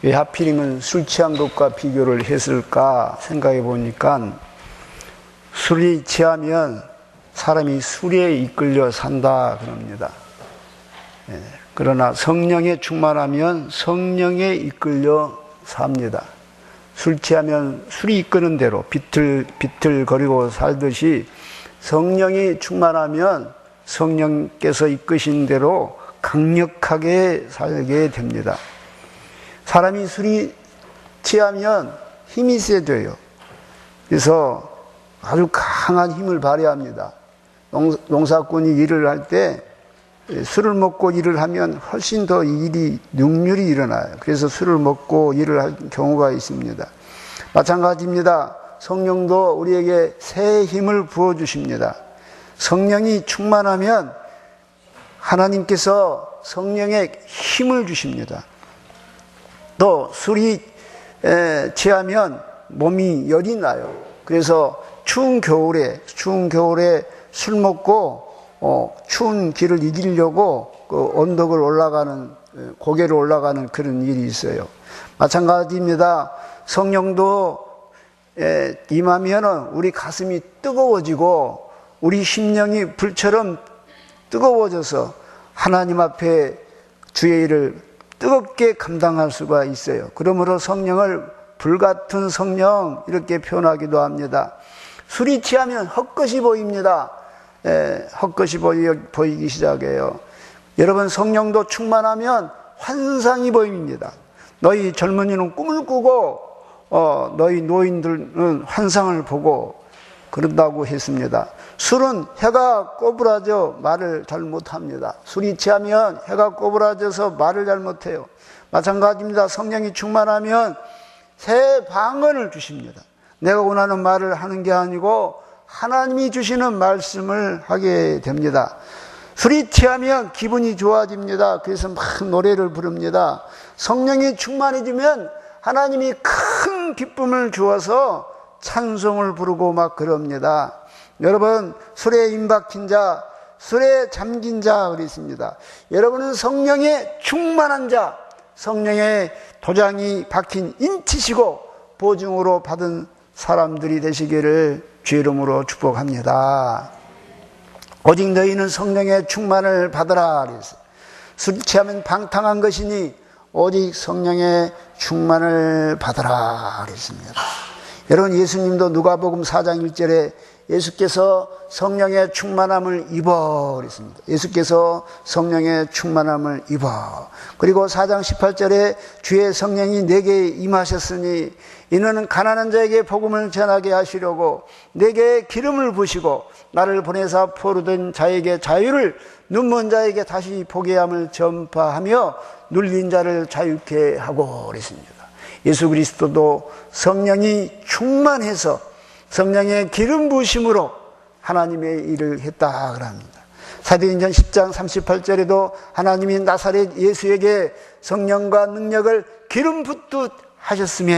왜 하필이면 술 취한 것과 비교를 했을까 생각해 보니까 술이 취하면 사람이 술에 이끌려 산다 그럽니다. 그러나 성령에 충만하면 성령에 이끌려 삽니다. 술 취하면 술이 이끄는 대로 비틀거리고 살듯이 성령이 충만하면 성령께서 이끄신 대로 강력하게 살게 됩니다. 사람이 술이 취하면 힘이 세져요. 그래서 아주 강한 힘을 발휘합니다. 농사꾼이 일을 할 때 술을 먹고 일을 하면 훨씬 더 능률이 일어나요. 그래서 술을 먹고 일을 할 경우가 있습니다. 마찬가지입니다. 성령도 우리에게 새 힘을 부어주십니다. 성령이 충만하면 하나님께서 성령에 힘을 주십니다. 또 술이 취하면 몸이 열이 나요. 그래서 추운 겨울에 술 먹고 추운 길을 이기려고 그 언덕을 올라가는, 고개를 올라가는 그런 일이 있어요. 마찬가지입니다. 성령도 임하면은 우리 가슴이 뜨거워지고 우리 심령이 불처럼 뜨거워져서 하나님 앞에 주의 일을 뜨겁게 감당할 수가 있어요. 그러므로 성령을 불같은 성령 이렇게 표현하기도 합니다. 술이 취하면 헛것이 보입니다. 헛것이 보이기 시작해요. 여러분, 성령도 충만하면 환상이 보입니다. 너희 젊은이는 꿈을 꾸고 너희 노인들은 환상을 보고 그런다고 했습니다. 술은 해가 꼬부라져 말을 잘 못합니다. 술이 취하면 해가 꼬부라져서 말을 잘 못해요. 마찬가지입니다. 성령이 충만하면 새 방언을 주십니다. 내가 원하는 말을 하는 게 아니고 하나님이 주시는 말씀을 하게 됩니다. 술이 취하면 기분이 좋아집니다. 그래서 막 노래를 부릅니다. 성령이 충만해지면 하나님이 큰 기쁨을 주어서 찬송을 부르고 막 그럽니다. 여러분, 술에 임박힌 자, 술에 잠긴 자 그랬습니다. 여러분은 성령에 충만한 자, 성령의 도장이 박힌 인치시고 보증으로 받은 사람들이 되시기를 주의 이름으로 축복합니다. 오직 너희는 성령의 충만을 받으라 그랬어요. 술 취하면 방탕한 것이니 오직 성령의 충만을 받으라 그랬습니다. 여러분, 예수님도 누가복음 4장 1절에 예수께서 성령의 충만함을 입어 그랬습니다. 예수께서 성령의 충만함을 입어. 그리고 4장 18절에 주의 성령이 내게 임하셨으니 이는 가난한 자에게 복음을 전하게 하시려고 내게 기름을 부으시고 나를 보내사 포로된 자에게 자유를, 눈먼 자에게 다시 보게 함을 전파하며 눌린 자를 자유케 하고 그랬습니다. 예수 그리스도도 성령이 충만해서 성령의 기름 부으심으로 하나님의 일을 했다 그럽니다. 사도행전 10장 38절에도 하나님이 나사렛 예수에게 성령과 능력을 기름 붓듯 하셨으며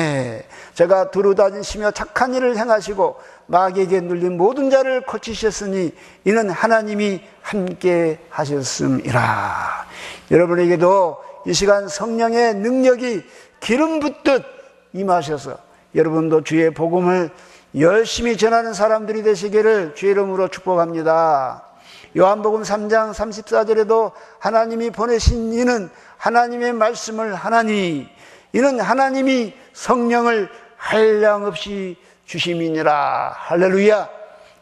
제가 두루다니시며 착한 일을 행하시고 마귀에게 눌린 모든 자를 고치셨으니 이는 하나님이 함께 하셨음이라. 여러분에게도 이 시간 성령의 능력이 기름 붓듯 임하셔서 여러분도 주의 복음을 열심히 전하는 사람들이 되시기를 주의 이름으로 축복합니다. 요한복음 3장 34절에도 하나님이 보내신 이는 하나님의 말씀을 하나니 이는 하나님이 성령을 한량없이 주심이니라. 할렐루야.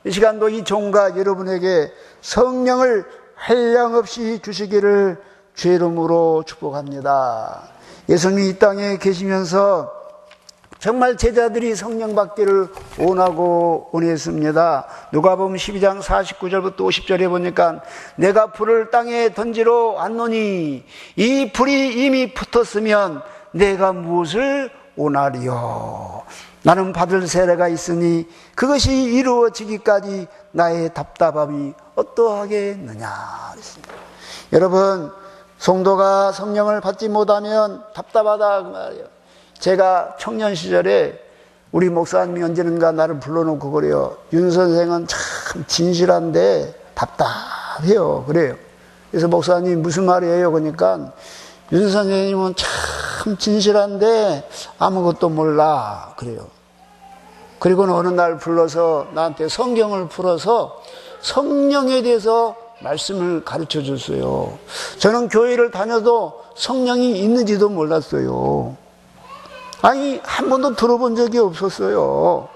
이 시간도 이 종과 여러분에게 성령을 한량없이 주시기를 주의 이름으로 축복합니다. 예수님이 이 땅에 계시면서 정말 제자들이 성령 받기를 원하고 원했습니다. 누가복음 12장 49절부터 50절에 보니까 내가 불을 땅에 던지러 왔노니 이 불이 이미 붙었으면 내가 무엇을 원하리요. 나는 받을 세례가 있으니 그것이 이루어지기까지 나의 답답함이 어떠하겠느냐 그랬습니다. 여러분, 성도가 성령을 받지 못하면 답답하다 그 말이에요. 제가 청년 시절에 우리 목사님이 언제는가 나를 불러놓고 그래요. 윤 선생은 참 진실한데 답답해요. 그래요. 그래서 목사님 무슨 말이에요? 그러니까 윤 선생님은 참 참 진실한데 아무것도 몰라. 그래요. 그리고는 어느 날 불러서 나한테 성경을 풀어서 성령에 대해서 말씀을 가르쳐 줬어요. 저는 교회를 다녀도 성령이 있는지도 몰랐어요. 아니, 한 번도 들어본 적이 없었어요.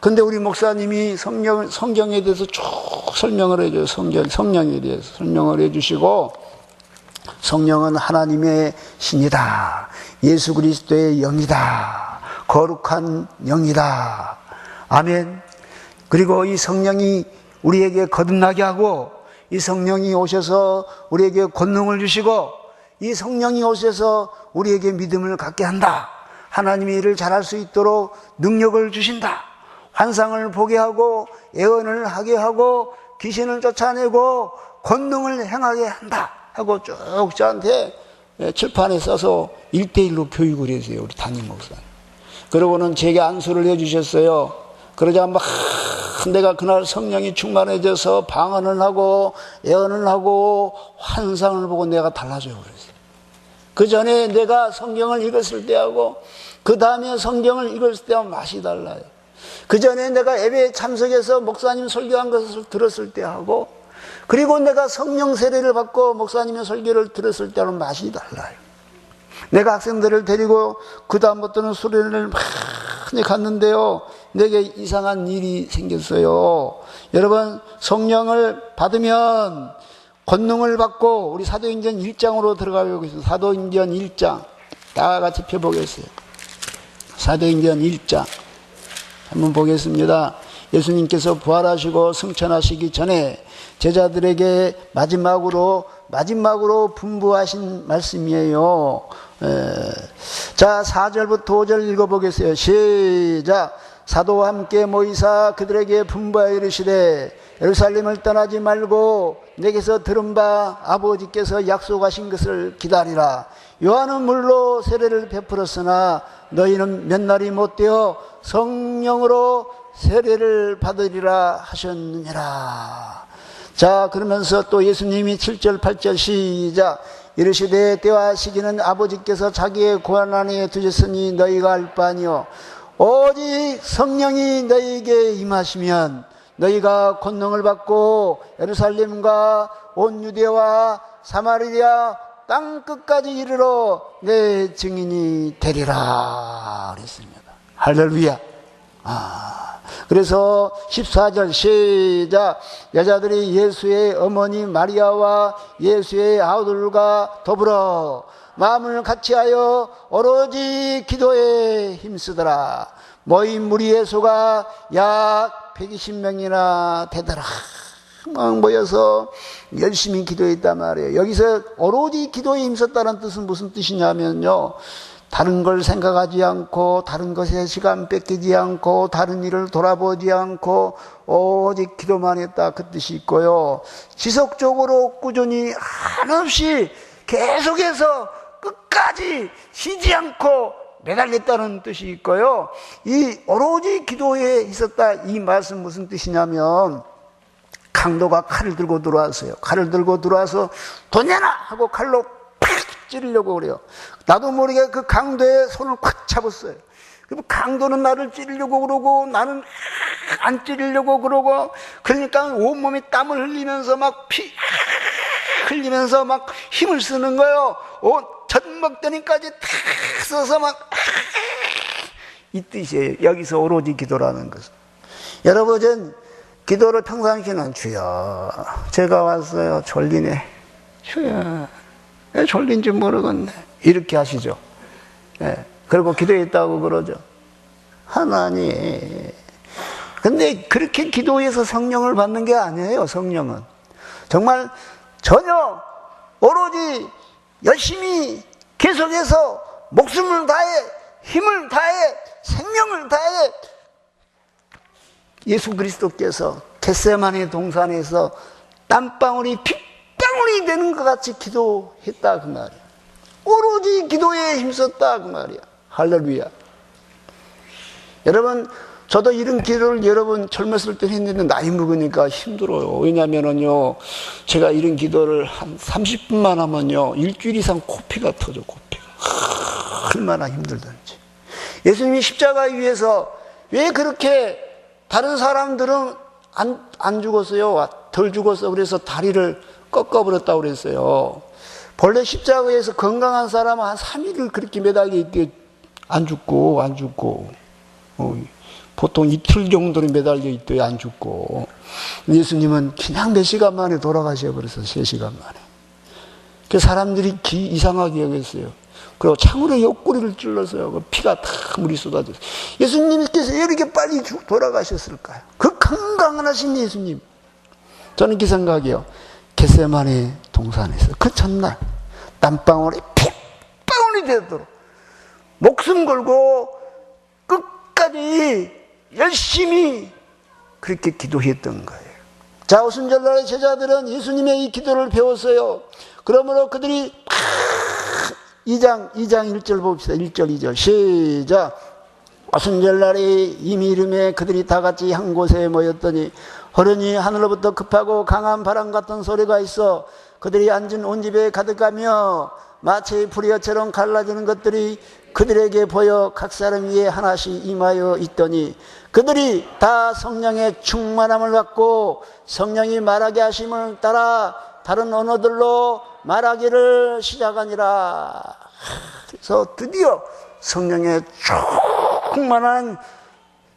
근데 우리 목사님이 성경에 대해서 쭉 설명을 해줘요. 성령에 대해서 설명을 해주시고, 성령은 하나님의 신이다. 예수 그리스도의 영이다. 거룩한 영이다. 아멘. 그리고 이 성령이 우리에게 거듭나게 하고, 이 성령이 오셔서 우리에게 권능을 주시고, 이 성령이 오셔서 우리에게 믿음을 갖게 한다. 하나님의 일을 잘할 수 있도록 능력을 주신다. 환상을 보게 하고 예언을 하게 하고 귀신을 쫓아내고 권능을 행하게 한다 하고 쭉 저한테 칠판에 써서 1:1로 교육을 했어요. 우리 담임 목사님. 그러고는 제게 안수를 해주셨어요. 그러자 막 내가 그날 성령이 충만해져서 방언을 하고 예언을 하고 환상을 보고 내가 달라져요. 그랬어요. 그 전에 내가 성경을 읽었을 때하고 그 다음에 성경을 읽었을 때와 맛이 달라요. 그 전에 내가 예배에 참석해서 목사님 설교한 것을 들었을 때하고 그리고 내가 성령 세례를 받고 목사님의 설교를 들었을 때는 맛이 달라요. 내가 학생들을 데리고 그 다음부터는 수련회를 많이 갔는데요. 내게 이상한 일이 생겼어요. 여러분, 성령을 받으면 권능을 받고 우리 사도행전 1장으로 들어가고 있습니다. 사도행전 1장 다 같이 펴보겠어요. 사도행전 1장 한번 보겠습니다. 예수님께서 부활하시고 승천하시기 전에 제자들에게 마지막으로 분부하신 말씀이에요. 자, 4절부터 5절 읽어보겠어요. 시작. 사도와 함께 모이사 그들에게 분부하여 이르시되 예루살렘을 떠나지 말고 내게서 들은 바 아버지께서 약속하신 것을 기다리라. 요한은 물로 세례를 베풀었으나 너희는 몇 날이 못되어 성령으로 세례를 받으리라 하셨느니라. 자, 그러면서 또 예수님이 7절 8절 시작. 이르시되 때와 시기는 아버지께서 자기의 고난 안에 두셨으니 너희가 알 바 아니요 오직 성령이 너희에게 임하시면 너희가 권능을 받고 예루살렘과 온 유대와 사마리아 땅 끝까지 이르러 내 증인이 되리라 그랬습니다. 할렐루야. 그래서 14절 시작. 여자들이 예수의 어머니 마리아와 예수의 아들과 더불어 마음을 같이하여 오로지 기도에 힘쓰더라. 모인 무리의 수가 약 120명이나 되더라. 막 모여서 열심히 기도했단 말이에요. 여기서 오로지 기도에 힘썼다는 뜻은 무슨 뜻이냐면요, 다른 걸 생각하지 않고 다른 것에 시간 뺏기지 않고 다른 일을 돌아보지 않고 오직 기도만 했다, 그 뜻이 있고요. 지속적으로 꾸준히 한없이 계속해서 끝까지 쉬지 않고 매달렸다는 뜻이 있고요. 이 오로지 기도에 있었다, 이 말씀 무슨 뜻이냐면 강도가 칼을 들고 들어왔어요. 칼을 들고 들어와서 돈 내놔 하고 칼로 팍 찌르려고 그래요. 나도 모르게 그 강도의 손을 콱 잡았어요. 그럼 강도는 나를 찌르려고 그러고 나는 안 찌르려고 그러고, 그러니까 온몸이 땀을 흘리면서 막 피 흘리면서 막 힘을 쓰는 거예요. 젖먹더니까지 탁 써서 막 이 뜻이에요. 여기서 오로지 기도라는 것은. 여러분, 기도를 평상시는 주여 제가 왔어요, 졸리네, 주여 왜 졸린지 모르겠네, 이렇게 하시죠. 네. 그리고 기도했다고 그러죠. 하나님. 근데 그렇게 기도해서 성령을 받는 게 아니에요. 성령은 정말 전혀 오로지 열심히 계속해서 목숨을 다해 힘을 다해 생명을 다해 예수 그리스도께서 겟세마네 동산에서 땀방울이 핏방울이 되는 것 같이 기도했다 그 말이야. 오로지 기도에 힘썼다 그 말이야. 할렐루야. 여러분, 저도 이런 기도를 여러분 젊었을 때 했는데 나이 먹으니까 힘들어요. 왜냐면은요, 제가 이런 기도를 한 30분만 하면요 일주일 이상 코피가 터져. 코피가 얼마나 힘들든지. 예수님이 십자가 위에서 왜 그렇게 다른 사람들은 안 죽었어요? 덜 죽었어. 그래서 다리를 꺾어버렸다고 그랬어요. 본래 십자가에서 건강한 사람은 한 3일을 그렇게 매달려 있대. 안 죽고. 보통 이틀 정도는 매달려 있대요. 안 죽고. 예수님은 그냥 몇 시간 만에 돌아가셔 버렸어요. 3시간 만에. 그 사람들이 이상하게 여겼어요. 그리고 창으로 옆구리를 찔러서요. 피가 다 물이 쏟아졌어요. 예수님께서 왜 이렇게 빨리 돌아가셨을까요? 그 건강하신 예수님. 저는 그 생각이요. 겟세마네 동산에서 그 첫날 땀방울이 핏방울이 되도록 목숨 걸고 끝까지 열심히 그렇게 기도했던 거예요. 자, 오순절날의 제자들은 예수님의 이 기도를 배웠어요. 그러므로 그들이 2장 1절 봅시다. 1절 2절 시작. 오순절날에 이미 이름에 그들이 다 같이 한 곳에 모였더니 허련히 하늘로부터 급하고 강한 바람 같은 소리가 있어 그들이 앉은 온 집에 가득하며 마치 불이어처럼 갈라지는 것들이 그들에게 보여 각 사람 위에 하나씩 임하여 있더니 그들이 다 성령의 충만함을 받고 성령이 말하게 하심을 따라 다른 언어들로 말하기를 시작하니라. 그래서 드디어 성령의 충만한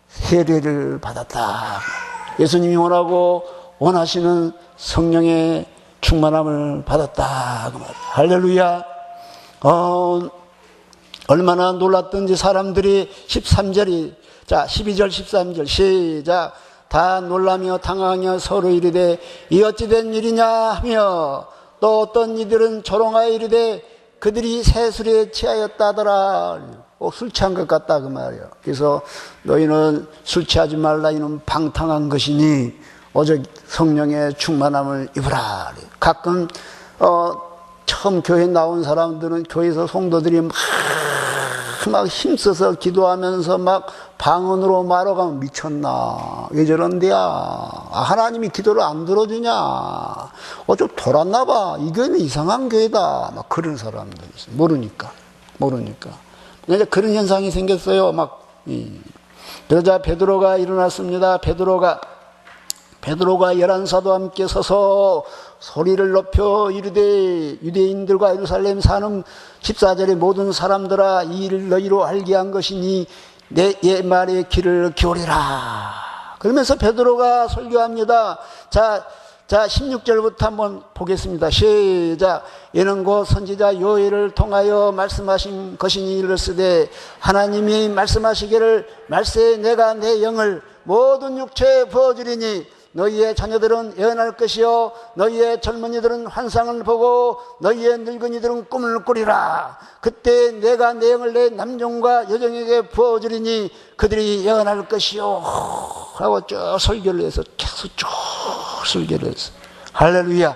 세례를 받았다. 예수님이 원하시는 성령의 충만함을 받았다. 그 말이에요. 할렐루야. 얼마나 놀랐던지 사람들이 13절이, 자, 12절, 13절, 시작. 다 놀라며 당황하며 서로 이르되 이 어찌된 일이냐 하며 또 어떤 이들은 조롱하여 이르되 그들이 새술에 취하였다더라. 술 취한 것 같다 그 말이에요. 그래서 너희는 술 취하지 말라. 이는 방탕한 것이니 오직 성령의 충만함을 입으라. 가끔 처음 교회 나온 사람들은 교회에서 성도들이 막 힘써서 기도하면서 막 방언으로 말하면 미쳤나? 왜 저런데야? 하나님이 기도를 안 들어주냐? 좀 돌았나 봐. 이 교회는 이상한 교회다. 막 그런 사람들이 있어요. 모르니까. 그러니까 그런 현상이 생겼어요. 그러자 베드로가 일어났습니다. 베드로가 11사도와 함께 서서 소리를 높여 이르되 유대인들과 예루살렘 사는 14절의 모든 사람들아 이 일을 너희로 알게 한 것이니 내 말의 귀를 기울이라. 그러면서 베드로가 설교합니다. 자 16절부터 한번 보겠습니다. 시작. 이는 곧 선지자 요엘을 통하여 말씀하신 것이니 이르시되 하나님이 말씀하시기를 말세 내가 내 영을 모든 육체에 부어주리니 너희의 자녀들은 예언할 것이요 너희의 젊은이들은 환상을 보고 너희의 늙은이들은 꿈을 꾸리라. 그때 내가 내 영을 내 남종과 여종에게 부어주리니 그들이 예언할 것이요 하고 쭉 설교를 해서 계속 쭉 설교를 했어. 할렐루야.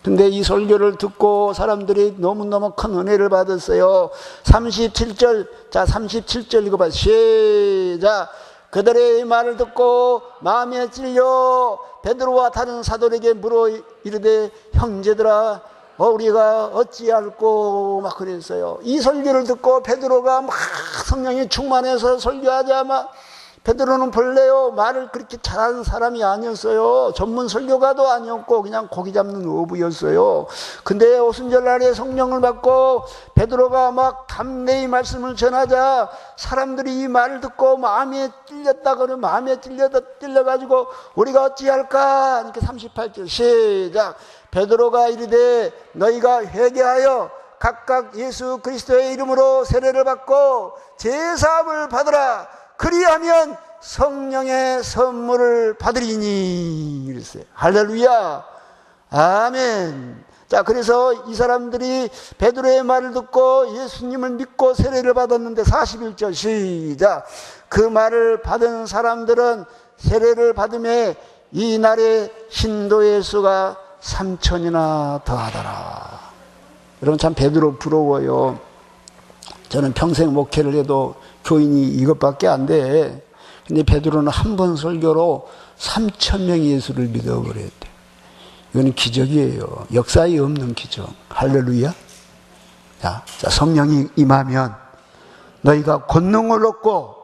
근데 이 설교를 듣고 사람들이 너무너무 큰 은혜를 받았어요. 37절, 자 37절 읽어봐요. 시작. 그들의 말을 듣고 마음에 찔려 베드로와 다른 사도에게 물어 이르되 형제들아 우리가 어찌할꼬 막 그랬어요. 이 설교를 듣고 베드로가 막 성령이 충만해서 설교하자 막 베드로는 본래요 말을 그렇게 잘하는 사람이 아니었어요. 전문 설교가도 아니었고 그냥 고기 잡는 어부였어요. 근데 오순절날에 성령을 받고 베드로가 막 담대히 말씀을 전하자 사람들이 이 말을 듣고 마음에 찔렸다고는 마음에 찔려가지고 우리가 어찌할까 하니까 38절 시작. 베드로가 이르되 너희가 회개하여 각각 예수 그리스도의 이름으로 세례를 받고 제사함을 받으라. 그리하면 성령의 선물을 받으리니 이랬어요. 할렐루야. 아멘. 자, 그래서 이 사람들이 베드로의 말을 듣고 예수님을 믿고 세례를 받았는데 41절 시작. 그 말을 받은 사람들은 세례를 받음에 이 날에 신도의 수가 3,000이나 더하더라. 여러분 참 베드로 부러워요. 저는 평생 목회를 해도 교인이 이것밖에 안 돼. 근데 베드로는 한 번 설교로 3,000명이 예수를 믿어버렸대. 이거는 기적이에요. 역사에 없는 기적. 할렐루야. 자, 성령이 임하면 너희가 권능을 얻고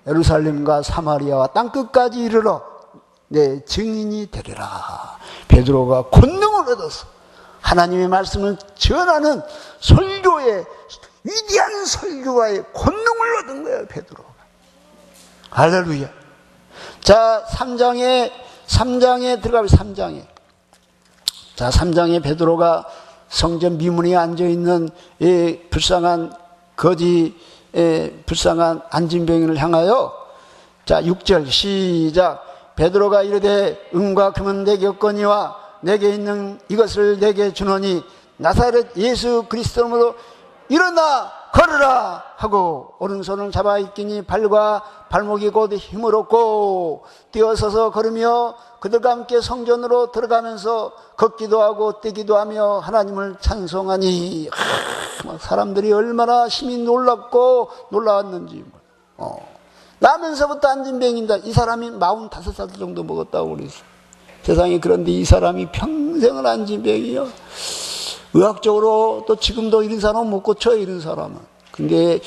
예루살렘과 사마리아와 땅끝까지 이르러 내 증인이 되리라. 베드로가 권능을 얻어서 하나님의 말씀을 전하는 설교의 위대한 설교와의 권능을 얻은 거예요, 베드로가. 할렐루야. 자, 3장에 들어가면 3장에. 자, 3장에 베드로가 성전 미문에 앉아있는 이 불쌍한 불쌍한 안진병인을 향하여, 자, 6절 시작. 베드로가 이르되 은과 금은 내게 없거니와 내게 있는 이것을 내게 주노니 나사렛 예수 그리스도로 일어나 걸으라 하고 오른손을 잡아 있기니 발과 발목이 곧 힘을 얻고 뛰어서서 걸으며 그들과 함께 성전으로 들어가면서 걷기도 하고 뛰기도 하며 하나님을 찬송하니, 사람들이 얼마나 심히 놀라웠는지. 나면서부터 안진병인다. 이 사람이 45살 정도 먹었다고 그랬어. 세상에. 그런데 이 사람이 평생을 안진병이요. 의학적으로 또 지금도 이런 사람은 못 고쳐요, 이런 사람은. 근데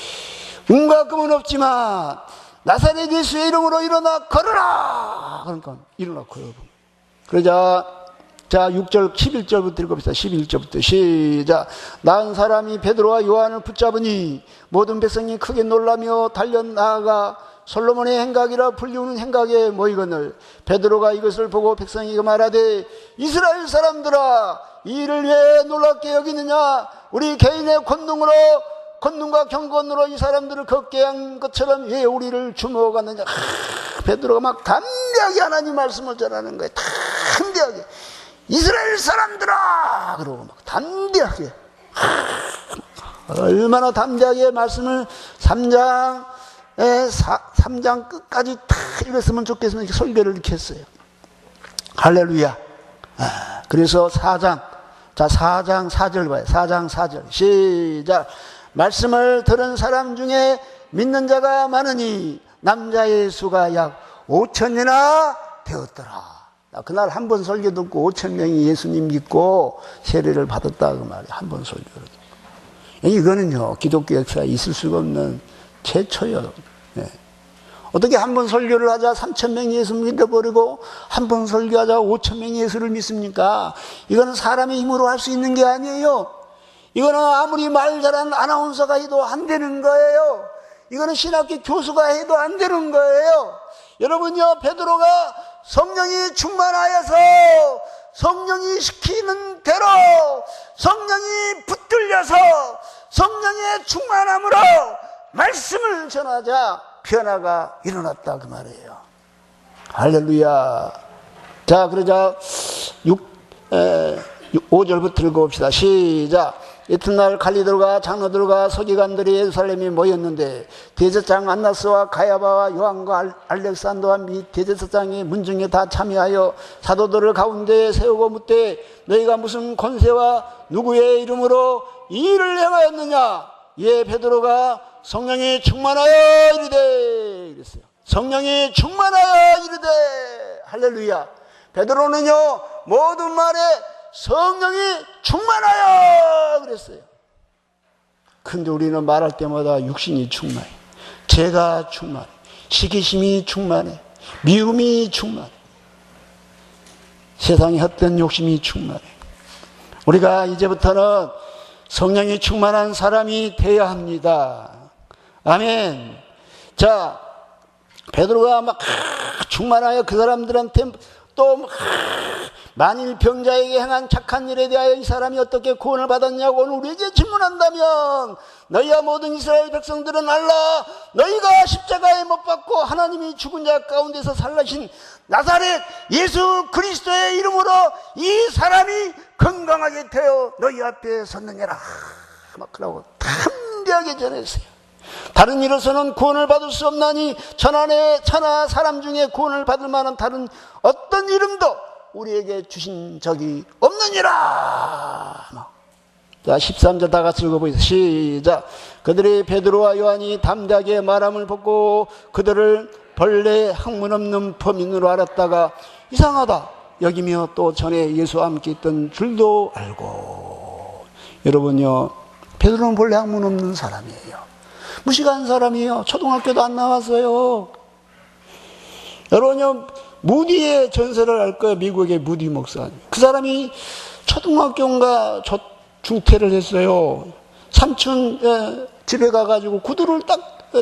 은과 금은 없지만 나사렛 예수의 이름으로 일어나 걸으라. 그러니까 일어나 걸어. 그러자, 자, 6절 11절부터 읽어봅시다. 11절부터 시작. 나은 사람이 베드로와 요한을 붙잡으니 모든 백성이 크게 놀라며 달려나아가 솔로몬의 행각이라 불리우는 행각에 모이거늘 베드로가 이것을 보고 백성에게 말하되 이스라엘 사람들아, 이 일을 왜 놀랍게 여기느냐? 우리 개인의 권능과 경건으로 이 사람들을 걷게 한 것처럼 왜 우리를 주목하느냐? 베드로가 막 담대하게 하나님 말씀을 전하는 거예요. 담대하게. 이스라엘 사람들아! 그러고 막 담대하게. 얼마나 담대하게 말씀을 3장 끝까지 다 읽었으면 좋겠으면 이렇게 설교를 이렇게 했어요. 할렐루야. 그래서 4장. 자, 4장 4절 봐요. 4장 4절. 시작. 말씀을 들은 사람 중에 믿는 자가 많으니 남자의 수가 약 5천이나 되었더라. 그날 한 번 설교 듣고 5천 명이 예수님 믿고 세례를 받았다, 그 말이에요. 한 번 설교를 듣고. 이거는요, 기독교 역사에 있을 수가 없는 최초요. 네. 어떻게 한 번 설교를 하자 3천 명이 예수 믿어버리고 한 번 설교하자 5천 명이 예수를 믿습니까? 이거는 사람의 힘으로 할 수 있는 게 아니에요. 이거는 아무리 말 잘한 아나운서가 해도 안 되는 거예요. 이거는 신학교 교수가 해도 안 되는 거예요. 여러분요, 베드로가 성령이 충만하여서 성령이 시키는 대로 성령이 붙들려서 성령의 충만함으로 말씀을 전하자 변화가 일어났다, 그 말이에요. 할렐루야. 자, 그러자 5절부터 읽어봅시다. 시작. 이튿날 관리들과 장로들과 서기관들이 예루살렘에 모였는데 대제사장 안나스와 가야바와 요한과 알렉산더와 및 대제사장의 문중에 다 참여하여 사도들을 가운데 세우고 묻되 너희가 무슨 권세와 누구의 이름으로 이 일을 행하였느냐? 이에 베드로가 성령이 충만하여 이르되, 이랬어요. 성령이 충만하여 이르되. 할렐루야. 베드로는요, 모든 말에 성령이 충만하여 그랬어요. 근데 우리는 말할 때마다 육신이 충만해, 죄가 충만해, 시기심이 충만해, 미움이 충만해, 세상의 헛된 욕심이 충만해. 우리가 이제부터는 성령이 충만한 사람이 되어야 합니다. 아멘. 자, 베드로가 막 충만하여 그 사람들한테 또 만일 병자에게 행한 착한 일에 대하여 이 사람이 어떻게 구원을 받았냐고 우리에게 질문한다면 너희와 모든 이스라엘 백성들은 알라. 너희가 십자가에 못 박고 하나님이 죽은 자 가운데서 살라신 나사렛 예수 그리스도의 이름으로 이 사람이 건강하게 되어 너희 앞에 섰느니라. 막 그러고 담대하게 전했어요. 다른 이로서는 구원을 받을 수 없나니 천하 사람 중에 구원을 받을 만한 다른 어떤 이름도 우리에게 주신 적이 없느니라. 자, 13절 다 같이 읽어보세요. 시작. 그들이 베드로와 요한이 담대하게 말함을 보고 그들을 본래 학문 없는 범인으로 알았다가 이상하다 여기며 또 전에 예수와 함께 있던 줄도 알고. 여러분요, 베드로는 본래 학문 없는 사람이에요. 무식한 사람이에요. 초등학교도 안 나왔어요. 여러분요, 무디의 전설을 알 거예요. 미국의 무디 목사님. 그 사람이 초등학교인가 중퇴를 했어요. 삼촌 집에 가가지고 구두를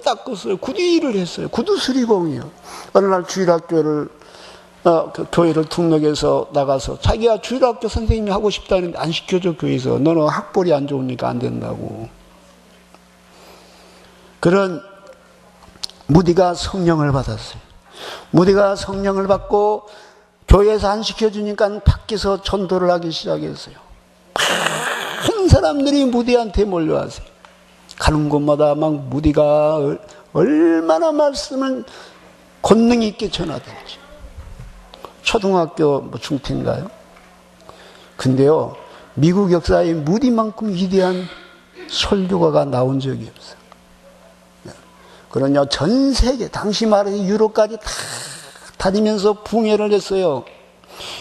닦았어요. 구두 일을 했어요. 구두 수리공이요. 어느 날 주일학교를 그 교회를 등록해서 나가서 자기가 주일학교 선생님이 하고 싶다는데 안 시켜줘. 교회에서 너는 학벌이 안 좋으니까 안 된다고. 그런 무디가 성령을 받았어요. 무디가 성령을 받고 교회에서 안 시켜주니까 밖에서 전도를 하기 시작했어요. 많은 사람들이 무디한테 몰려왔어요. 가는 곳마다 막 무디가 얼마나 말씀을 권능 있게 전하든지. 초등학교 중퇴인가요? 근데요, 미국 역사에 무디만큼 위대한 설교가가 나온 적이 없어요. 그러냐, 전 세계, 당시 말해 유럽까지 다 다니면서 붕해를 했어요.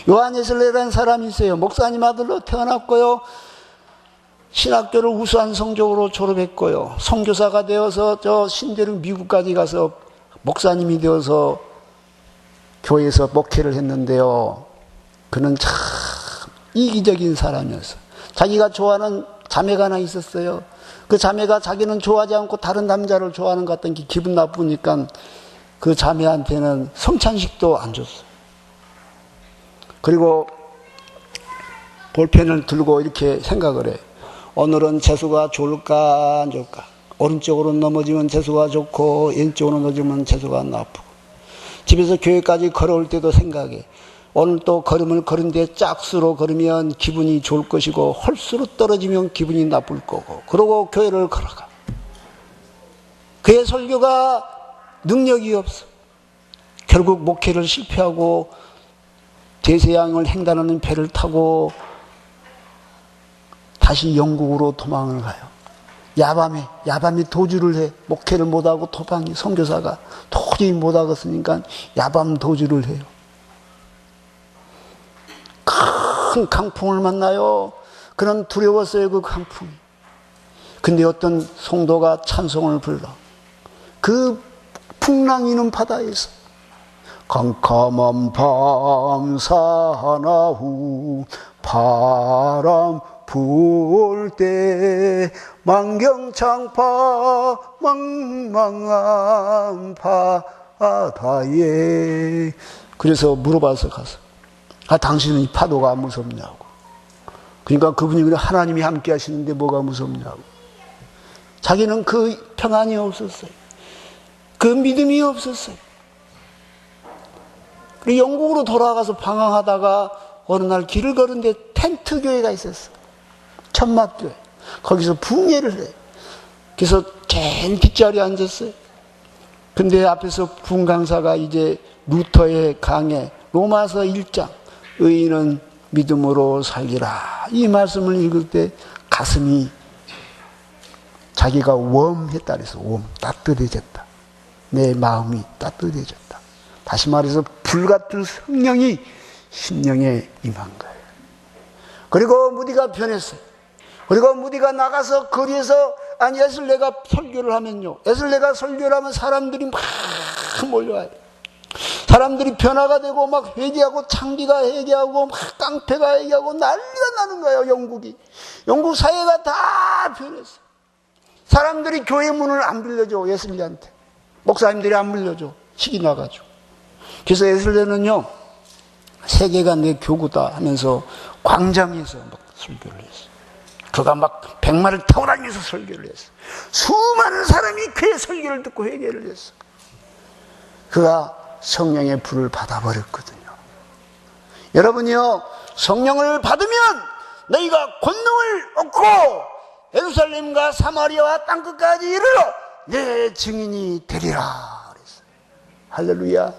요한 웨슬레라는 사람이 있어요. 목사님 아들로 태어났고요. 신학교를 우수한 성적으로 졸업했고요. 선교사가 되어서 저 신대륙 미국까지 가서 목사님이 되어서 교회에서 목회를 했는데요. 그는 참 이기적인 사람이었어요. 자기가 좋아하는 자매가 하나 있었어요. 그 자매가 자기는 좋아하지 않고 다른 남자를 좋아하는 것 같던 게 기분 나쁘니까 그 자매한테는 성찬식도 안 줬어요. 그리고 볼펜을 들고 이렇게 생각을 해요. 오늘은 재수가 좋을까 안 좋을까. 오른쪽으로 넘어지면 재수가 좋고 왼쪽으로 넘어지면 재수가 나쁘고. 집에서 교회까지 걸어올 때도 생각해. 오늘 또 걸음을 걸은데 짝수로 걸으면 기분이 좋을 것이고 홀수로 떨어지면 기분이 나쁠 거고. 그러고 교회를 걸어가. 그의 설교가 능력이 없어. 결국 목회를 실패하고 대서양을 횡단하는 배를 타고 다시 영국으로 도망을 가요. 야밤에 도주를 해. 목회를 못하고 도망이 선교사가 도저히 못하겠으니까 야밤 도주를 해요. 큰 강풍을 만나요. 그는 두려웠어요, 그 강풍이. 근데 어떤 성도가 찬송을 불러. 그 풍랑이는 바다에서 캄캄한 밤 사나후 바람 불 때 만경창파 망망한 바다에. 그래서 물어봐서 가서 당신은 이 파도가 무섭냐고. 그러니까 그분이 그래, 하나님이 함께 하시는데 뭐가 무섭냐고. 자기는 그 평안이 없었어요. 그 믿음이 없었어요. 그리고 영국으로 돌아가서 방황하다가 어느 날 길을 걸은데 텐트 교회가 있었어요. 천막교회. 거기서 붕해를 해요. 그래서 제일 뒷자리에 앉았어요. 근데 앞에서 붕강사가 이제 루터의 강해 로마서 1장 의인은 믿음으로 살리라, 이 말씀을 읽을 때 가슴이 자기가 웜했다 그래서 따뜻해졌다. 내 마음이 따뜻해졌다. 다시 말해서 불같은 성령이 심령에 임한 거예요. 그리고 무디가 변했어요. 그리고 무디가 나가서 거리에서 웨슬레가 설교를 하면요. 웨슬레가 설교를 하면 사람들이 막 몰려와요. 사람들이 변화가 되고 막 회개하고 창기가 회개하고 막 깡패가 회개하고 난리가 나는 거예요. 영국 사회가 다 변했어요. 사람들이 교회 문을 안 빌려줘. 웨슬레한테 목사님들이 안 빌려줘. 식이 나가지고. 그래서 웨슬레는요, 세계가 내 교구다 하면서 광장에서 막 설교를 했어요. 그가 막 백마를 타고 다니면서 설교를 했어요. 수많은 사람이 그의 설교를 듣고 회개를 했어요. 그가 성령의 불을 받아버렸거든요. 여러분이요, 성령을 받으면 너희가 권능을 얻고 예루살렘과 사마리아와 땅끝까지 이르러 내 증인이 되리라 그랬어요. 할렐루야.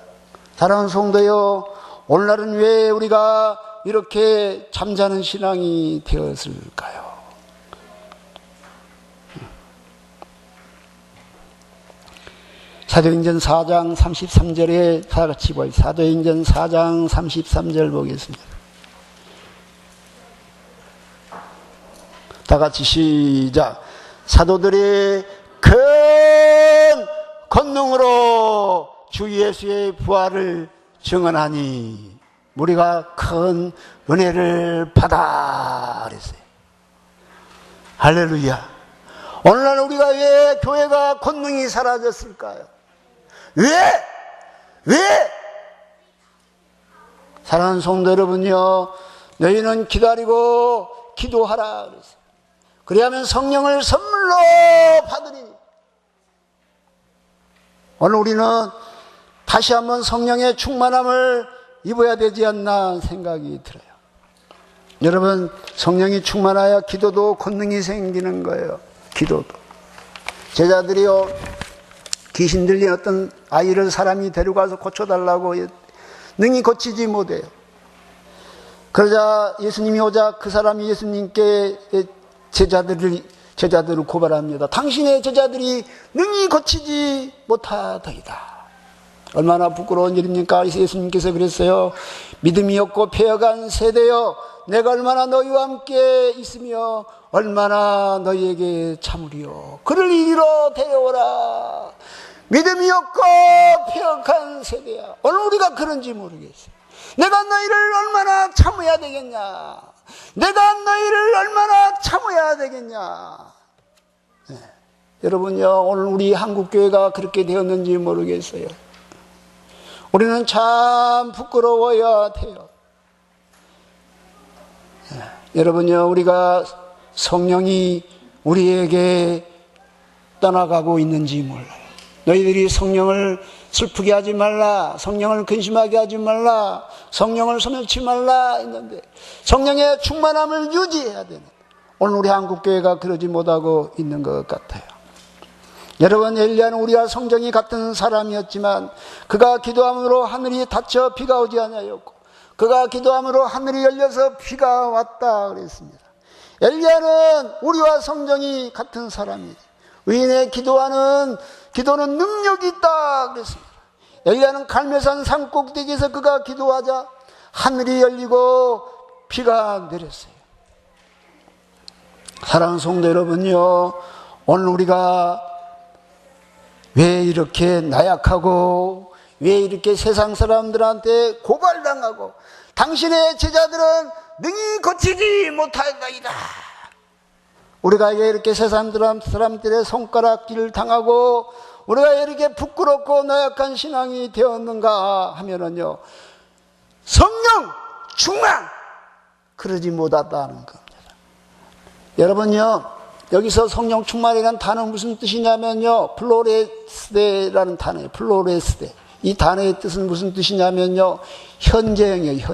사랑하는 성도요, 오늘날은 왜 우리가 이렇게 잠자는 신앙이 되었을까요? 사도행전 4장 33절에 다 같이 보여요. 사도행전 4장 33절 보겠습니다. 다 같이 시작. 사도들의 큰 권능으로 주 예수의 부활을 증언하니 우리가 큰 은혜를 받아 그랬어요. 할렐루야. 오늘날 우리가 왜 교회가 권능이 사라졌을까요? 왜? 사랑하는 성도 여러분요, 너희는 기다리고 기도하라 그랬어요. 그리하면 성령을 선물로 받으리니. 오늘 우리는 다시 한번 성령의 충만함을 입어야 되지 않나 생각이 들어요. 여러분, 성령이 충만하여 기도도 권능이 생기는 거예요. 기도도. 제자들이요, 귀신 들린 어떤 아이를 사람이 데려가서 고쳐달라고 능히 고치지 못해요. 그러자 예수님이 오자 그 사람이 예수님께 제자들을 고발합니다. 당신의 제자들이 능히 고치지 못하더이다. 얼마나 부끄러운 일입니까? 예수님께서 그랬어요. 믿음이 없고 폐역한 세대여, 내가 얼마나 너희와 함께 있으며 얼마나 너희에게 참으리요. 그를 이리로 데려오라. 믿음이 없고 폐역한 세대야. 오늘 우리가 그런지 모르겠어요. 내가 너희를 얼마나 참아야 되겠냐. 내가 너희를 얼마나 참아야 되겠냐. 네. 여러분요, 오늘 우리 한국교회가 그렇게 되었는지 모르겠어요. 우리는 참 부끄러워야 돼요. 네. 여러분요, 우리가 성령이 우리에게 떠나가고 있는지 몰라요. 너희들이 성령을 슬프게 하지 말라, 성령을 근심하게 하지 말라, 성령을 소멸치 말라 했는데 성령의 충만함을 유지해야 되는, 오늘 우리 한국교회가 그러지 못하고 있는 것 같아요. 여러분, 엘리야는 우리와 성정이 같은 사람이었지만 그가 기도함으로 하늘이 닫혀 비가 오지 아니하였고 그가 기도함으로 하늘이 열려서 비가 왔다 그랬습니다. 엘리야는 우리와 성정이 같은 사람이지. 의인의 기도는 능력이 있다 그랬습니다. 엘리야는 갈멜산 산 꼭대기에서 그가 기도하자 하늘이 열리고 비가 내렸어요. 사랑하는 성도 여러분요, 오늘 우리가 왜 이렇게 나약하고 왜 이렇게 세상 사람들한테 고발당하고 당신의 제자들은 능히 고치지 못하였나이다. 우리가 왜 이렇게 세상 사람들의 손가락질을 당하고 우리가 왜 이렇게 부끄럽고 나약한 신앙이 되었는가 하면은요, 성령 충만 그러지 못하다는 겁니다. 여러분요, 여기서 성령 충만이라는 단어는 무슨 뜻이냐면요, 플로레스데라는 단어예요. 플로레스데. 이 단어의 뜻은 무슨 뜻이냐면요, 현재형이에요.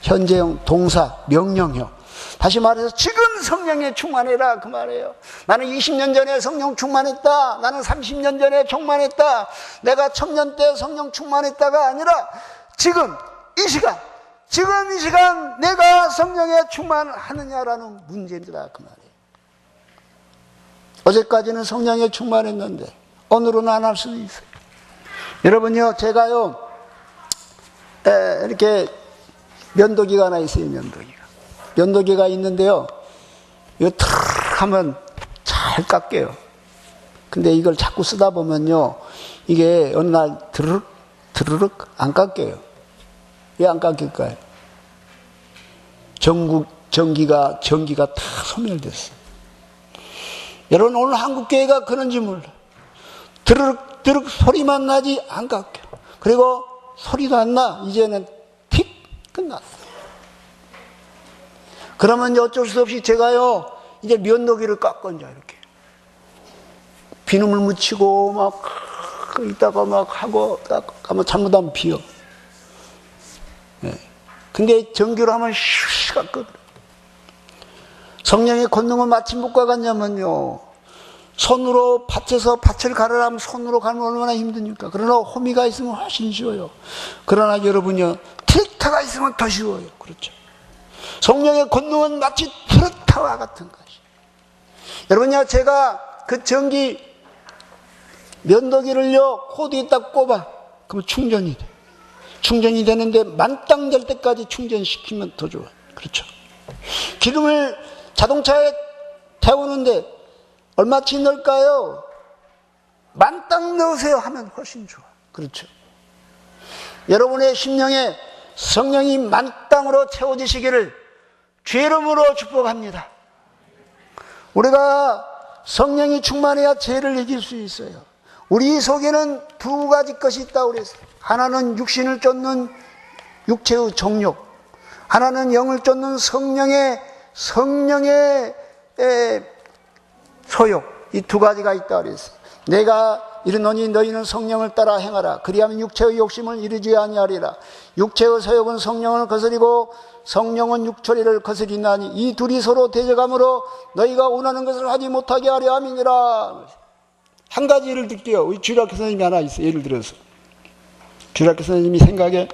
현재형, 동사, 명령형. 다시 말해서 지금 성령에 충만해라 그 말이에요. 나는 20년 전에 성령 충만했다. 나는 30년 전에 충만했다. 내가 청년 때 성령 충만했다가 아니라 지금 이 시간 내가 성령에 충만하느냐라는 문제입니다 그 말이에요. 어제까지는 성령에 충만했는데 오늘은 안 할 수도 있어요. 여러분요, 제가요 이렇게 면도기가 하나 있어요. 면도기가 있는데요, 이거 탁 하면 잘 깎여요. 근데 이걸 자꾸 쓰다 보면요, 이게 어느 날 드르륵 안 깎여요. 왜 안 깎일까요? 전기가 다 소멸됐어. 여러분, 오늘 한국교회가 그런지 몰라요. 드르륵 소리만 나지 안 깎여. 그리고 소리도 안 나. 이제는 틱 끝났어. 그러면 어쩔 수 없이 제가요, 이제 면도기를 깎건져, 이렇게. 비누물 묻히고, 막, 이따가 막 하고, 깎으면 잘못하면 비어. 네. 근데 전기로 하면 슉 깎거든. 성령의 권능은 마치 무엇과 같냐면요, 손으로 밭을 가르라면 손으로 가면 얼마나 힘드니까. 그러나 호미가 있으면 훨씬 쉬워요. 그러나 여러분요, 트랙터가 있으면 더 쉬워요. 그렇죠. 성령의 권능은 마치 트랙터와 같은 것이. 여러분요, 제가 그 전기 면도기를요, 코드에 딱 꼽아. 그러면 충전이 돼. 충전이 되는데 만땅 될 때까지 충전시키면 더 좋아요. 그렇죠. 기름을 자동차에 태우는데 얼마치 넣을까요? 만땅 넣으세요 하면 훨씬 좋아. 그렇죠. 여러분의 심령에 성령이 만땅으로 채워지시기를 주의 이름으로 축복합니다. 우리가 성령이 충만해야 죄를 이길 수 있어요. 우리 속에는 두 가지 것이 있다고 그랬어요. 하나는 육신을 쫓는 육체의 정욕, 하나는 영을 쫓는 성령의 소욕. 이 두 가지가 있다고 그랬어요. 내가 이르노니 너희는 성령을 따라 행하라. 그리하면 육체의 욕심을 이루지 아니하리라. 육체의 소욕은 성령을 거스리고 성령은 육체를 거스리나니 이 둘이 서로 대적함으로 너희가 원하는 것을 하지 못하게 하려 함이니라. 한 가지 예를 들게요. 우리 주일학교 선생님이 하나 있어요. 예를 들어서 주일학교 선생님이 생각에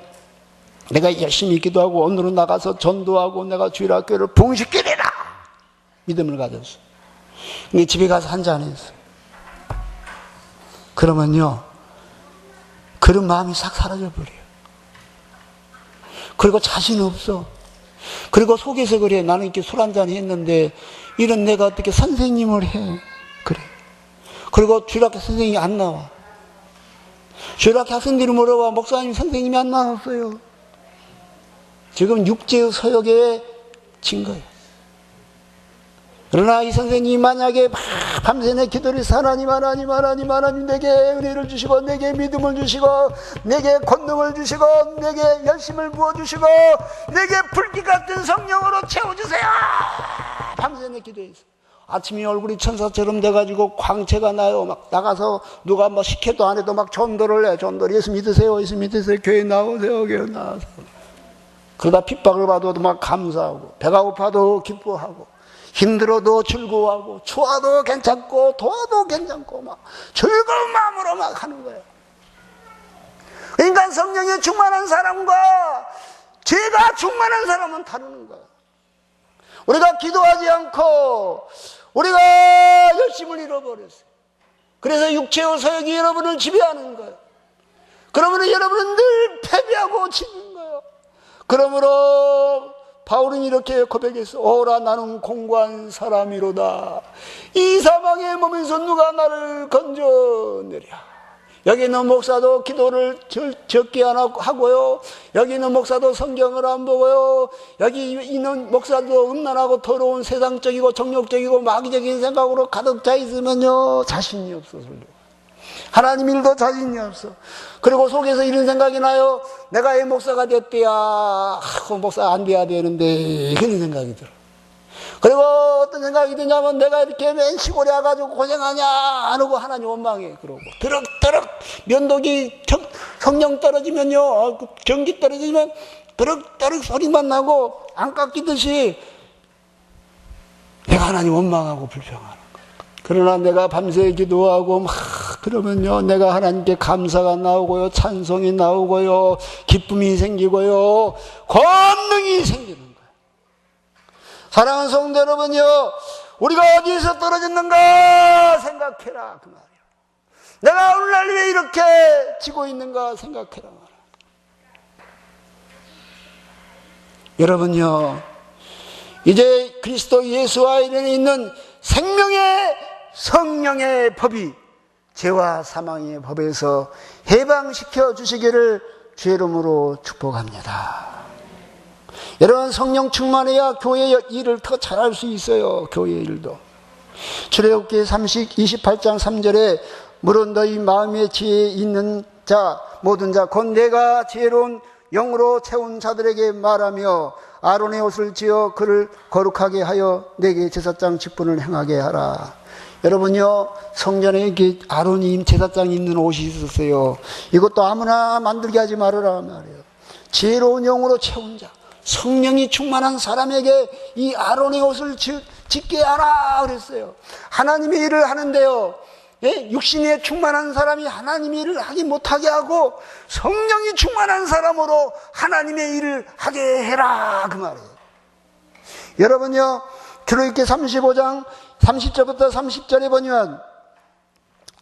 내가 열심히 기도하고 오늘은 나가서 전도하고 내가 주일학교를 부흥시키리라 믿음을 가졌어. 근데 집에 가서 한잔했어. 그러면요, 그런 마음이 싹 사라져버려요. 그리고 자신 없어. 그리고 속에서 그래. 나는 이렇게 술 한잔 했는데 이런 내가 어떻게 선생님을 해. 그래. 그리고 주일학교 선생님이 안 나와. 주일학교 학생들이 물어봐. 목사님 선생님이 안 나왔어요. 지금 육체의 소욕에 진 거예요. 그러나 이 선생님이 만약에 밤새 내 기도를 해서 하나님 내게 은혜를 주시고 내게 믿음을 주시고 내게 권능을 주시고 내게 열심을 부어주시고 내게 불빛 같은 성령으로 채워주세요. 밤새 내 기도해서 아침에 얼굴이 천사처럼 돼가지고 광채가 나요. 막 나가서 누가 뭐 시켜도 안 해도 막 전도를 해. 전도를 예수 믿으세요. 예수 믿으세요. 교회 나오세요. 교회 나와서. 그러다 핍박을 받아도 막 감사하고 배가 고파도 기뻐하고 힘들어도 즐거워하고 추워도 괜찮고 더워도 괜찮고 막 즐거운 마음으로 막 하는 거예요. 그러니까 성령이 충만한 사람과 죄가 충만한 사람은 다르는 거예요. 우리가 기도하지 않고 우리가 열심을 잃어버렸어요. 그래서 육체의 소욕이 여러분을 지배하는 거예요. 그러면 여러분은 늘 패배하고 지는 거예요. 그러므로 바울은 이렇게 고백했어. 오라 나는 공고한 사람이로다. 이 사망의 몸에서 누가 나를 건져내랴. 여기 있는 목사도 기도를 적게 안 하고요. 여기 있는 목사도 성경을 안 보고요. 여기 있는 목사도 음란하고 더러운 세상적이고 정욕적이고 마귀적인 생각으로 가득 차 있으면요 자신이 없어서 하나님 일도 자신이 없어. 그리고 속에서 이런 생각이 나요. 내가 이 목사가 됐대야 목사 안 돼야 되는데 그런 생각이 들어. 그리고 어떤 생각이 드냐면 내가 이렇게 맨 시골에 와가지고 고생하냐 안 하고 하나님 원망해. 그러고 드럭드럭 면도기 성령 떨어지면요 전기 떨어지면 드럭드럭 소리만 나고 안 깎이듯이 내가 하나님 원망하고 불평하는. 그러나 내가 밤새 기도하고 막 그러면요 내가 하나님께 감사가 나오고요 찬송이 나오고요 기쁨이 생기고요 권능이 생기는 거예요. 사랑하는 성도 여러분요 우리가 어디에서 떨어졌는가 생각해라 그 말이에요. 내가 오늘날 왜 이렇게 지고 있는가 생각해라 말이에요. 여러분요 이제 그리스도 예수 안에 있는 생명의 성령의 법이 죄와 사망의 법에서 해방시켜 주시기를 주의 이름으로 축복합니다. 여러분 성령 충만해야 교회의 일을 더 잘할 수 있어요. 교회의 일도. 출애굽기 28장 3절에 물은 너희 마음에 지혜 있는 자 모든 자 곧 내가 지혜로운 영으로 채운 자들에게 말하며 아론의 옷을 지어 그를 거룩하게 하여 내게 제사장 직분을 행하게 하라. 여러분요 성전에 아론이 제사장이 입는 옷이 있었어요. 이것도 아무나 만들게 하지 말으라 말이에요. 지혜로운 영으로 채운 자 성령이 충만한 사람에게 이 아론의 옷을 짓게 하라 그랬어요. 하나님의 일을 하는데요 육신에 충만한 사람이 하나님의 일을 하지 못하게 하고 성령이 충만한 사람으로 하나님의 일을 하게 해라 그 말이에요. 여러분요 출애굽기 35장 30절부터 30절에 보면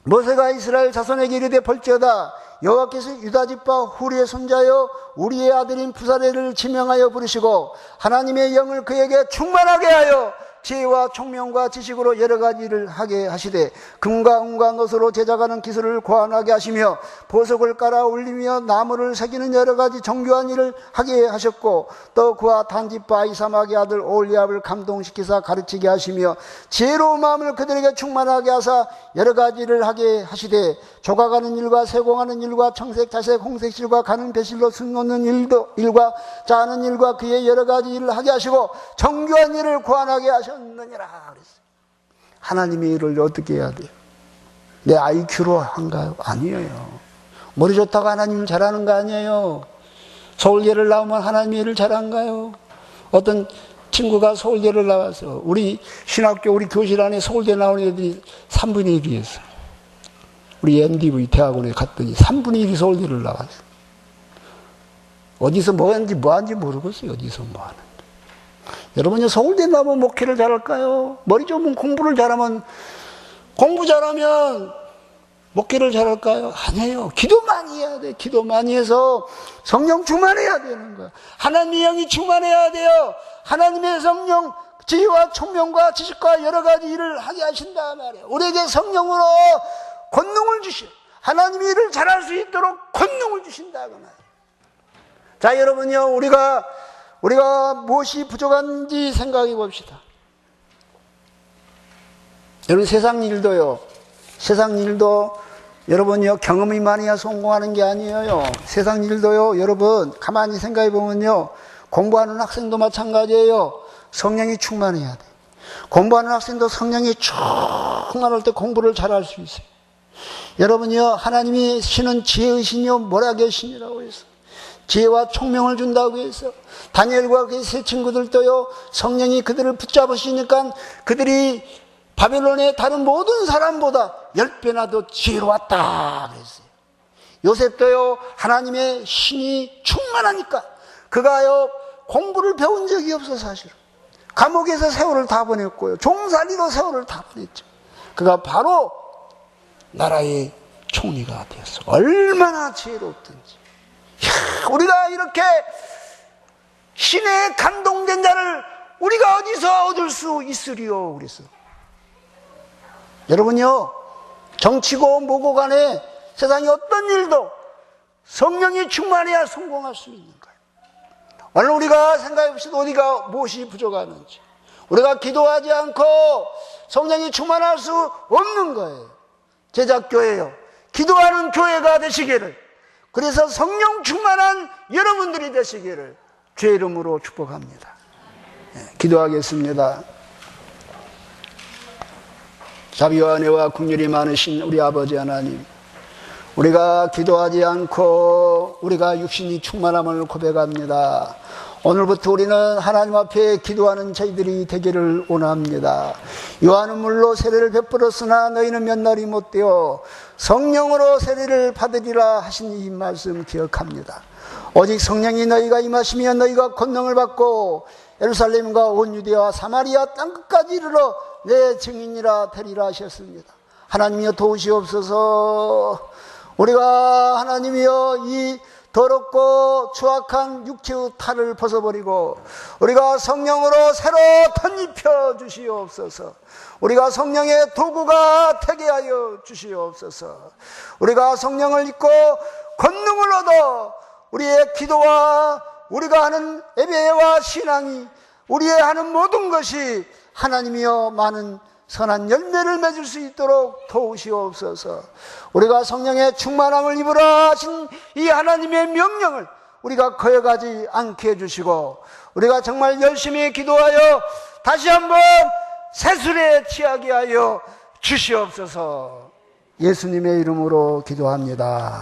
모세가 이스라엘 자손에게 이르되 볼지어다 여호와께서 유다집과 후리의 손자여 우리의 아들인 부사레를 지명하여 부르시고 하나님의 영을 그에게 충만하게 하여 지혜와 총명과 지식으로 여러 가지 일을 하게 하시되 금과 은과 노소로 제작하는 기술을 고안하게 하시며 보석을 깔아 올리며 나무를 새기는 여러 가지 정교한 일을 하게 하셨고 또 그와 단지파 이사막의 아들 올리압을 감동시키사 가르치게 하시며 지혜로운 마음을 그들에게 충만하게 하사 여러 가지 일을 하게 하시되 조각하는 일과 세공하는 일과 청색, 자색, 홍색실과 가는 배실로 승 놓는 일과 짜는 일과 그의 여러 가지 일을 하게 하시고 정교한 일을 고안하게 하셨느니라 그랬어요. 하나님의 일을 어떻게 해야 돼요? 내 IQ로 한가요? 아니에요. 머리 좋다고 하나님을 잘하는 거 아니에요. 서울예를 나오면 하나님의 일을 잘한가요? 어떤 친구가 서울대를 나와서 우리 신학교 우리 교실 안에 서울대 나온 애들이 3분의 1이었어요. 우리 MDV 대학원에 갔더니 3분의 1이 서울대를 나왔어요. 어디서 뭐 하는지 모르겠어요. 어디서 뭐 하는지. 여러분이 서울대 나오면 목회를 잘할까요? 머리 좋으면 공부를 잘하면 공부 잘하면 목회를 잘할까요? 아니에요. 기도 많이 해야 돼. 기도 많이 해서 성령 충만해야 되는 거야. 하나님의 영이 충만해야 돼요. 하나님의 성령 지혜와 총명과 지식과 여러 가지 일을 하게 하신다 말이에요. 우리에게 성령으로 권능을 주시오. 하나님의 일을 잘할 수 있도록 권능을 주신다 그 말이에요. 자, 여러분요, 우리가 무엇이 부족한지 생각해 봅시다. 여러분, 세상 일도 여러분요, 경험이 많아야 성공하는 게 아니에요. 세상 일도요, 여러분, 가만히 생각해 보면요, 공부하는 학생도 마찬가지예요. 성령이 충만해야 돼. 공부하는 학생도 성령이 충만할 때 공부를 잘할 수 있어요. 여러분요, 하나님이 신은 지혜의 신이요, 모략의 신이라고 해서 지혜와 총명을 준다고 해서 다니엘과 그 세 친구들도요, 성령이 그들을 붙잡으시니까 그들이 바벨론의 다른 모든 사람보다 10배나 더 지혜로웠다 그랬어요. 요셉도요, 하나님의 신이 충만하니까 그가요, 공부를 배운 적이 없어 사실은. 감옥에서 세월을 다 보냈고요, 종살이로 세월을 다 보냈죠. 그가 바로 나라의 총리가 되었어. 얼마나 지혜롭든지. 우리가 이렇게 신에 감동된 자를 우리가 어디서 얻을 수 있으리요 그랬어. 여러분요, 정치고 뭐고 간에 세상에 어떤 일도 성령이 충만해야 성공할 수 있는 거예요. 오늘 우리가 생각해 봅시다. 우리가 무엇이 부족하는지. 우리가 기도하지 않고 성령이 충만할 수 없는 거예요. 제작교회요, 기도하는 교회가 되시기를, 그래서 성령 충만한 여러분들이 되시기를 주의 이름으로 축복합니다. 기도하겠습니다. 자비와 은혜와 긍휼이 많으신 우리 아버지 하나님, 우리가 기도하지 않고 우리가 육신이 충만함을 고백합니다. 오늘부터 우리는 하나님 앞에 기도하는 저희들이 되기를 원합니다. 요한은 물로 세례를 베풀었으나 너희는 몇 날이 못되어 성령으로 세례를 받으리라 하신 이 말씀 기억합니다. 오직 성령이 너희가 임하시면 너희가 권능을 받고 예루살렘과 온 유대와 사마리아 땅끝까지 이르러 내 증인이라 되리라 하셨습니다. 하나님이여 도우시옵소서. 우리가 하나님이여 이 더럽고 추악한 육체의 탈을 벗어버리고 우리가 성령으로 새로 덧입혀 주시옵소서. 우리가 성령의 도구가 되게 하여 주시옵소서. 우리가 성령을 입고 권능을 얻어 우리의 기도와 우리가 하는 예배와 신앙이, 우리의 하는 모든 것이 하나님이여 많은 선한 열매를 맺을 수 있도록 도우시옵소서. 우리가 성령의 충만함을 입으라 하신 이 하나님의 명령을 우리가 거역하지 않게 해주시고, 우리가 정말 열심히 기도하여 다시 한번 새술에 취하게 하여 주시옵소서. 예수님의 이름으로 기도합니다.